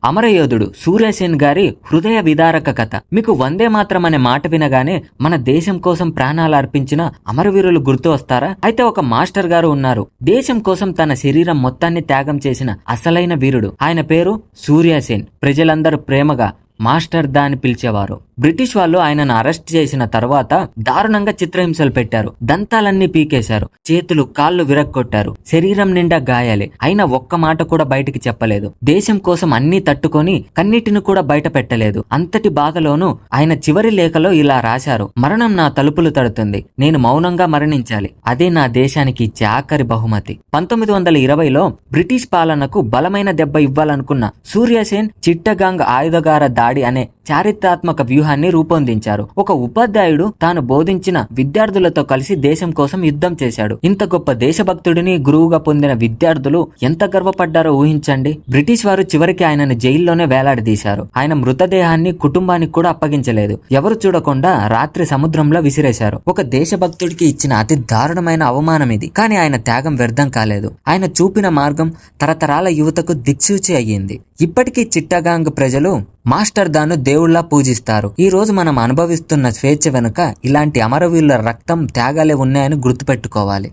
అమరయోధుడు సూర్యసేన్ గారి హృదయ విదారక కథ. మీకు వందే మాత్రం అనే మాట వినగానే మన దేశం కోసం ప్రాణాలు అర్పించిన అమరవీరులు గుర్తు వస్తారా? అయితే ఒక మాస్టర్ గారు ఉన్నారు, దేశం కోసం తన శరీరం మొత్తాన్ని త్యాగం చేసిన అసలైన వీరుడు. ఆయన పేరు సూర్యసేన్. ప్రజలందరూ ప్రేమగా మాస్టర్ దా అని పిలిచేవారు. బ్రిటిష్ వాళ్ళు ఆయనను అరెస్ట్ చేసిన తర్వాత దారుణంగా చిత్రహింసలు పెట్టారు. దంతాలన్నీ పీకేశారు, చేతులు కాళ్ళు విరగ్గొట్టారు, శరీరం నిండా గాయాలే. అయినా ఒక్క మాట కూడా బయటికి చెప్పలేదు. దేశం కోసం అన్నీ తట్టుకొని కన్నిటిని కూడా బయట పెట్టలేదు. అంతటి బాధలోనూ ఆయన చివరి లేఖలో ఇలా రాశారు: మరణం నా తలుపులు తడుతుంది, నేను మౌనంగా మరణించాలి, అదే నా దేశానికి ఇచ్చే ఆఖరి బహుమతి. 1920లో బ్రిటిష్ పాలనకు బలమైన దెబ్బ ఇవ్వాలనుకున్న సూర్యసేన్ చిట్టగాంగ్ ఆయుధగార దాడి అనే చారిత్రాత్మక వ్యూహాన్ని రూపొందించారు. ఒక ఉపాధ్యాయుడు తాను బోధించిన విద్యార్థులతో కలిసి దేశం కోసం యుద్ధం చేశాడు. ఇంత గొప్ప దేశభక్తుడిని గురువుగా పొందిన విద్యార్థులు ఎంత గర్వపడ్డారో ఊహించండి. బ్రిటిష్ వారు చివరికి ఆయనను జైల్లోనే వేలాడదీశారు. ఆయన మృతదేహాన్ని కుటుంబానికి కూడా అప్పగించలేదు. ఎవరు చూడకుండా రాత్రి సముద్రంలో విసిరేశారు. ఒక దేశభక్తుడికి ఇచ్చిన అతి దారుణమైన అవమానం ఇది. కానీ ఆయన త్యాగం వ్యర్థం కాలేదు. ఆయన చూపిన మార్గం తరతరాల యువతకు దిక్సూచి అయ్యింది. ఇప్పటికీ చిట్టగాంగ్ ప్రజలు మాస్టర్ దాను దేవుళ్లా పూజిస్తారు. ఈ రోజు మనం అనుభవిస్తున్న స్వేచ్ఛ వెనుక ఇలాంటి అమరవీరుల రక్తం, త్యాగాలే ఉన్నాయని గుర్తుపెట్టుకోవాలి.